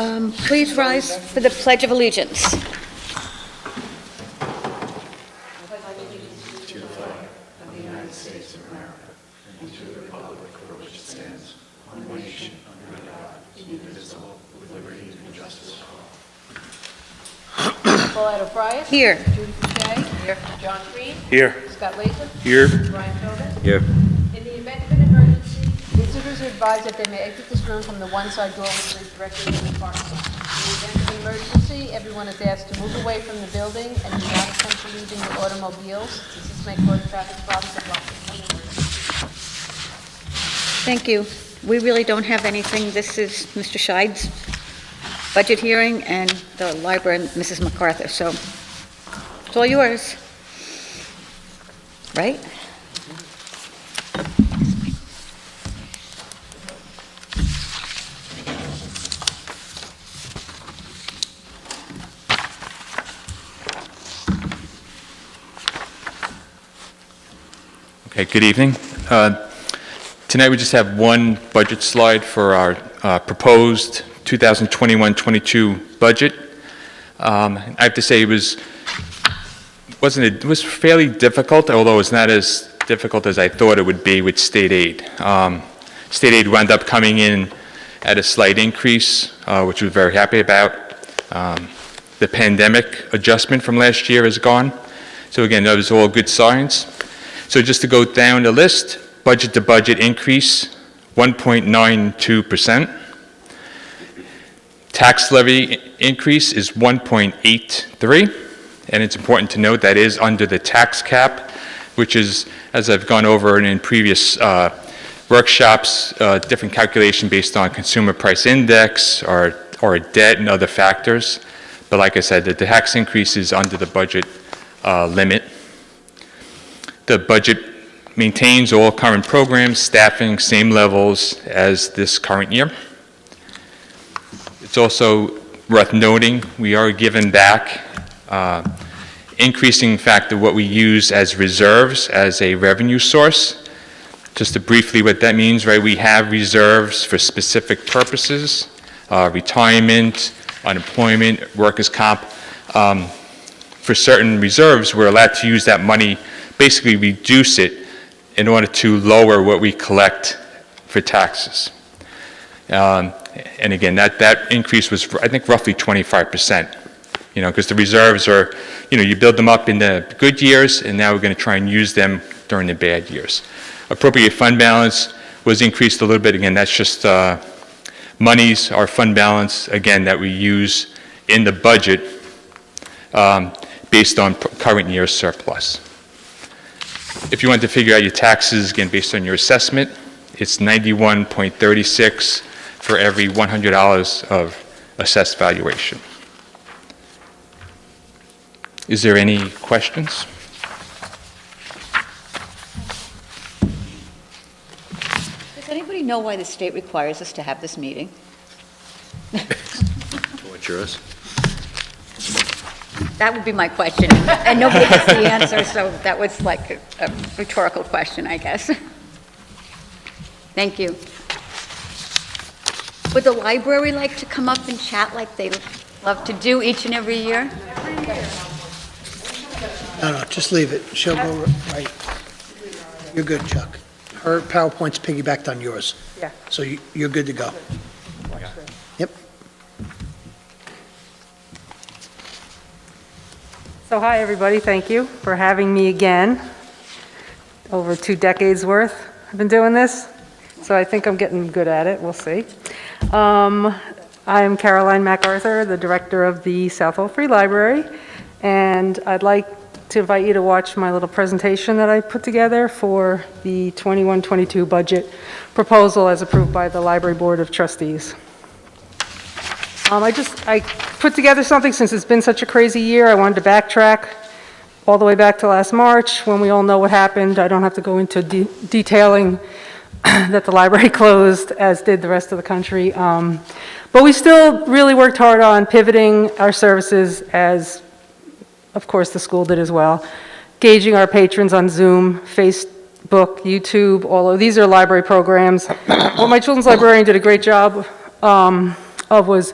Please rise for the Pledge of Allegiance. Pauletta Bryant. Here. Judy Boucher. Here. John Green. Here. Scott Latham. Here. Brian Tobin. Here. In the event of an emergency, visitors are advised that they may exit this room from the one side door which leads directly to the parking lot. In the event of an emergency, everyone is asked to move away from the building and do not attempt to leave in your automobiles, since this may cause traffic problems and block the emergency. Thank you. We really don't have anything. This is Mr. Scheid's budget hearing and the library and Mrs. MacArthur, so it's all yours. Right? Okay, good evening. Tonight we just have one budget slide for our proposed 2021-22 budget. I have to say it was fairly difficult, although it's not as difficult as I thought it would be with state aid. State aid wound up coming in at a slight increase, which we're very happy about. The pandemic adjustment from last year is gone. So again, those are all good signs. So just to go down the list, budget to budget increase, 1.92%. Tax levy increase is 1.83, and it's important to note that is under the tax cap, which is, as I've gone over in previous workshops, different calculation based on consumer price index or debt and other factors. But like I said, the tax increase is under the budget limit. The budget maintains all current programs, staffing, same levels as this current year. It's also worth noting we are given back increasing factor what we use as reserves as a revenue source. Just to briefly what that means, right? We have reserves for specific purposes, retirement, unemployment, workers' comp. For certain reserves, we're allowed to use that money, basically reduce it in order to lower what we collect for taxes. And again, that increase was, I think, roughly 25%, because the reserves are, you build them up in the good years, and now we're going to try and use them during the bad years. Appropriate fund balance was increased a little bit. Again, that's just monies, our fund balance, again, that we use in the budget based on current year surplus. If you want to figure out your taxes, again, based on your assessment, it's 91.36 for every $100 of assessed valuation. Is there any questions? Does anybody know why the state requires us to have this meeting? What's yours? That would be my question, and nobody has the answer, so that was like a rhetorical question, I guess. Thank you. Would the library like to come up and chat like they love to do each and every year? No, just leave it. She'll go right. You're good, Chuck. Her PowerPoint's piggybacked on yours. Yeah. So you're good to go. Yep. So hi, everybody. Thank you for having me again. Over 2 decades worth I've been doing this, so I think I'm getting good at it. We'll see. I'm Caroline MacArthur, the director of the Southold Free Library, and I'd like to invite you to watch my little presentation that I put together for the 21-22 budget proposal as approved by the Library Board of Trustees. I put together something since it's been such a crazy year. I wanted to backtrack all the way back to last March when we all know what happened. I don't have to go into detailing that the library closed, as did the rest of the country. But we still really worked hard on pivoting our services, as of course the school did as well, gauging our patrons on Zoom, Facebook, YouTube, all of these are library programs. What my children's librarian did a great job of was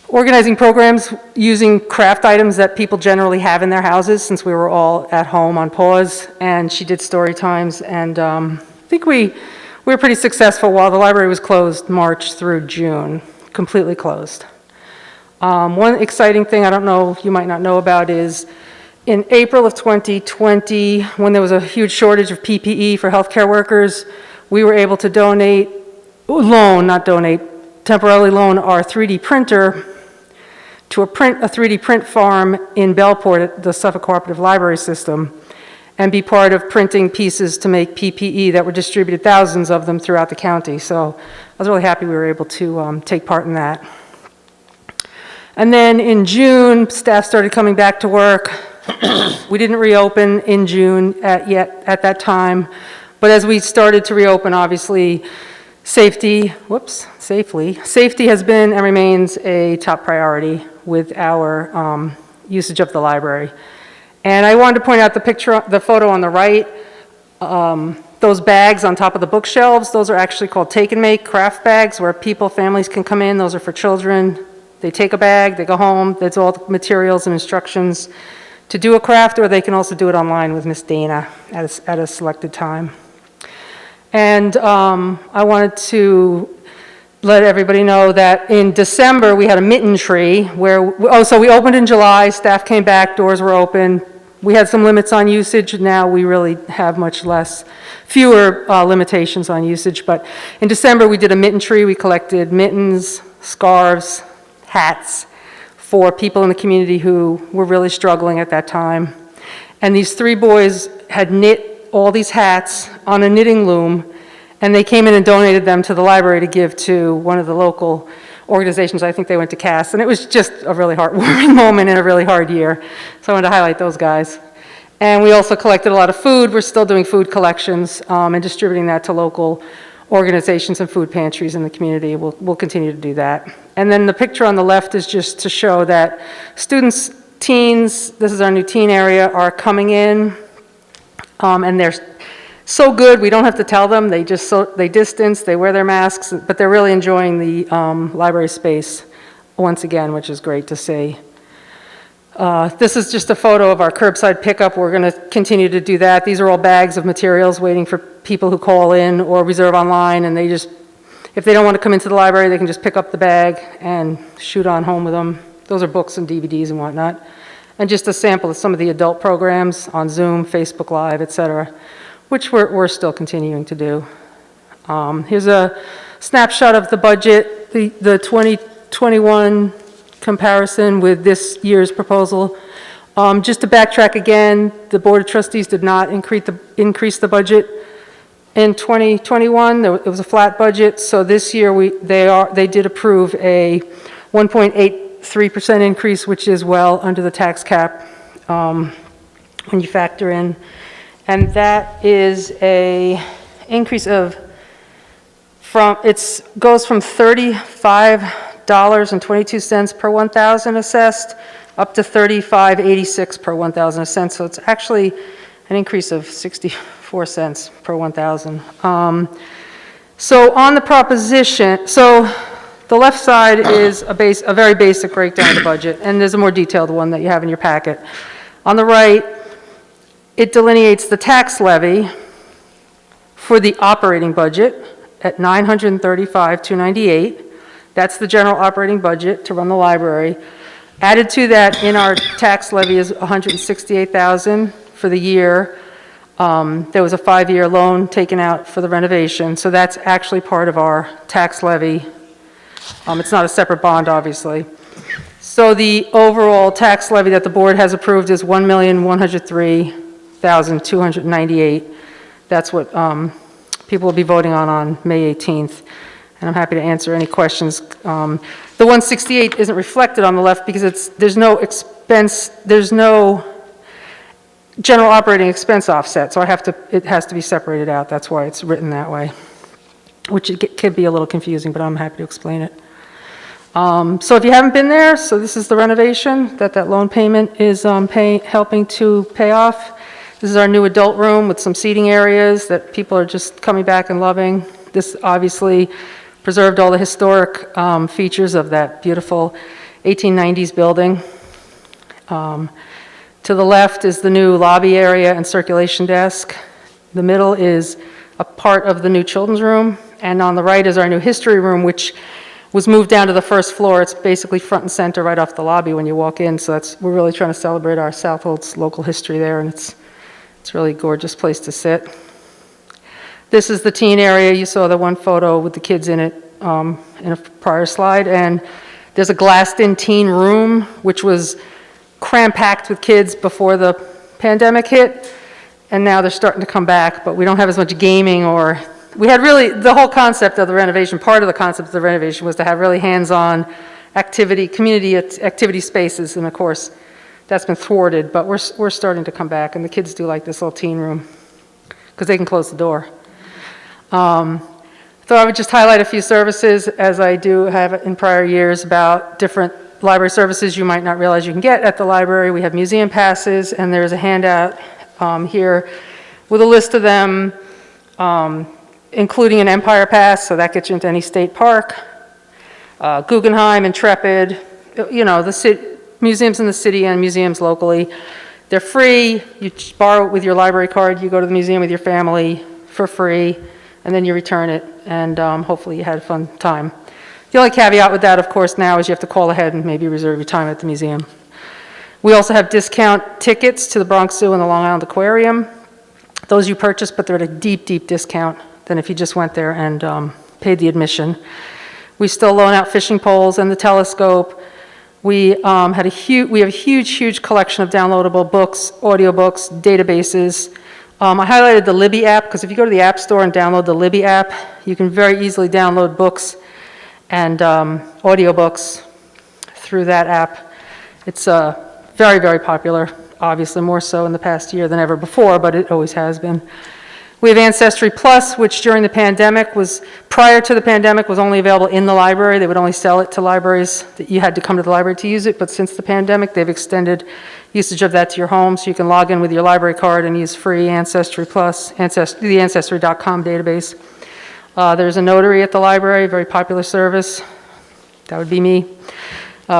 organizing programs using craft items that people generally have in their houses, since we were all at home on pause, and she did story times, and I think we were pretty successful while the library was closed March through June, completely closed. One exciting thing I don't know, you might not know about, is in April of 2020, when there was a huge shortage of PPE for healthcare workers, we were able to temporarily loan our 3D printer to a 3D print farm in Bellport at the Suffolk Cooperative Library System, and be part of printing pieces to make PPE that were distributed, thousands of them throughout the county. So I was really happy we were able to take part in that. And then in June, staff started coming back to work. We didn't reopen in June yet at that time, but as we started to reopen, obviously, safety has been and remains a top priority with our usage of the library. And I wanted to point out the photo on the right. Those bags on top of the bookshelves, those are actually called take and make craft bags, where families can come in. Those are for children. They take a bag, they go home, that's all the materials and instructions to do a craft, or they can also do it online with Miss Dana at a selected time. And I wanted to let everybody know that in December, we had a mitten tree so we opened in July, staff came back, doors were open. We had some limits on usage. Now we really have fewer limitations on usage. But in December, we did a mitten tree. We collected mittens, scarves, hats for people in the community who were really struggling at that time. And these 3 boys had knit all these hats on a knitting loom, and they came in and donated them to the library to give to one of the local organizations. I think they went to Cass, and it was just a really heartwarming moment in a really hard year. So I wanted to highlight those guys. And we also collected a lot of food. We're still doing food collections and distributing that to local organizations and food pantries in the community. We'll continue to do that. And then the picture on the left is just to show that students, teens, this is our new teen area, are coming in, and they're so good, we don't have to tell them. They distance, they wear their masks, but they're really enjoying the library space once again, which is great to see. This is just a photo of our curbside pickup. We're going to continue to do that. These are all bags of materials waiting for people who call in or reserve online, and if they don't want to come into the library, they can just pick up the bag and shoot on home with them. Those are books and DVDs and whatnot. And just a sample of some of the adult programs on Zoom, Facebook Live, etc., which we're still continuing to do. Here's a snapshot of the budget, the 2021 comparison with this year's proposal. Just to backtrack again, the Board of Trustees did not increase the budget in 2021. It was a flat budget, so this year they did approve a 1.83% increase, which is well under the tax cap when you factor in. And that is a increase goes from $35.22 per 1,000 assessed up to $35.86 per 1,000 assessed. So it's actually an increase of 64 cents per 1,000. So on the proposition, so the left side is a very basic breakdown of the budget, and there's a more detailed one that you have in your packet. On the right, it delineates the tax levy for the operating budget at $935,298. That's the general operating budget to run the library. Added to that in our tax levy is $168,000 for the year. There was a 5-year loan taken out for the renovation, so that's actually part of our tax levy. It's not a separate bond, obviously. So the overall tax levy that the board has approved is $1,103,298. That's what people will be voting on May 18th. And I'm happy to answer any questions. The 168 isn't reflected on the left because there's no general operating expense offset, so it has to be separated out. That's why it's written that way, which it could be a little confusing, but I'm happy to explain it. So if you haven't been there, so this is the renovation that loan payment is helping to pay off. This is our new adult room with some seating areas that people are just coming back and loving. This obviously preserved all the historic features of that beautiful 1890s building. To the left is the new lobby area and circulation desk. The middle is a part of the new children's room, and on the right is our new history room, which was moved down to the first floor. It's basically front and center right off the lobby when you walk in, so we're really trying to celebrate our Southold's local history there, and it's really a gorgeous place to sit. This is the teen area. You saw the one photo with the kids in it in a prior slide, and there's a glassed-in teen room, which was cram-packed with kids before the pandemic hit, and now they're starting to come back, but we don't have as much gaming or... We had really, the whole concept of the renovation, part of the concept of the renovation was to have really hands-on activity, community activity spaces, and of course, that's been thwarted, but we're starting to come back, and the kids do like this little teen room, because they can close the door. So I would just highlight a few services, as I do have in prior years, about different library services you might not realize you can get at the library. We have museum passes, and there's a handout here with a list of them, including an Empire Pass, so that gets you into any state park. Guggenheim, Intrepid, you know, museums in the city and museums locally. They're free. You borrow it with your library card. You go to the museum with your family for free, and then you return it, and hopefully you had a fun time. The only caveat with that, of course, now is you have to call ahead and maybe reserve your time at the museum. We also have discount tickets to the Bronx Zoo and the Long Island Aquarium. Those you purchase, but they're at a deep, deep discount than if you just went there and paid the admission. We still loan out fishing poles and the telescope. We have a huge, huge collection of downloadable books, audiobooks, databases. I highlighted the Libby app, because if you go to the App Store and download the Libby app, you can very easily download books and audiobooks through that app. It's very, very popular, obviously more so in the past year than ever before, but it always has been. We have Ancestry Plus, which prior to the pandemic, was only available in the library. They would only sell it to libraries that you had to come to the library to use it, but since the pandemic, they've extended usage of that to your home, so you can log in with your library card and use free Ancestry Plus, the Ancestry.com database. There's a notary at the library, very popular service. That would be me.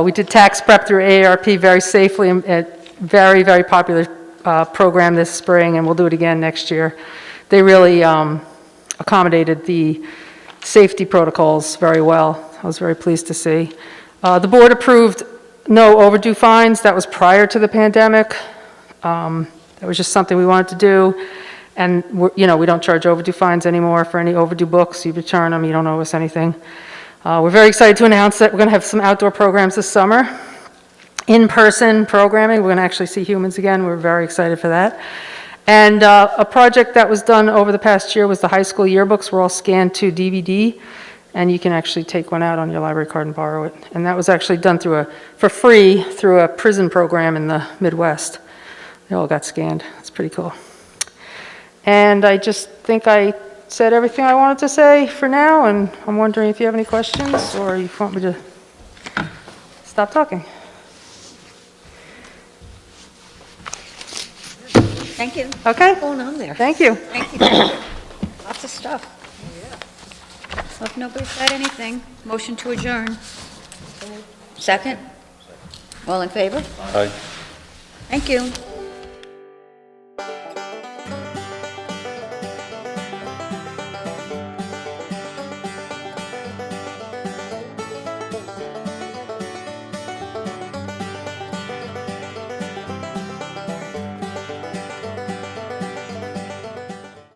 We did tax prep through AARP very safely, a very, very popular program this spring, and we'll do it again next year. They really accommodated the safety protocols very well. I was very pleased to see. The board approved no overdue fines. That was prior to the pandemic. That was just something we wanted to do. And we don't charge overdue fines anymore for any overdue books. You return them, you don't owe us anything. We're very excited to announce that we're going to have some outdoor programs this summer. In-person programming, we're going to actually see humans again. We're very excited for that. And a project that was done over the past year was the high school yearbooks were all scanned to DVD, and you can actually take one out on your library card and borrow it. And that was actually done for free through a prison program in the Midwest. They all got scanned. It's pretty cool. And I just think I said everything I wanted to say for now, and I'm wondering if you have any questions or you want me to stop talking. Okay. What's going on there? Thank you. Thank you. Lots of stuff. So if nobody said anything, motion to adjourn. Second? All in favor? Aye. Thank you.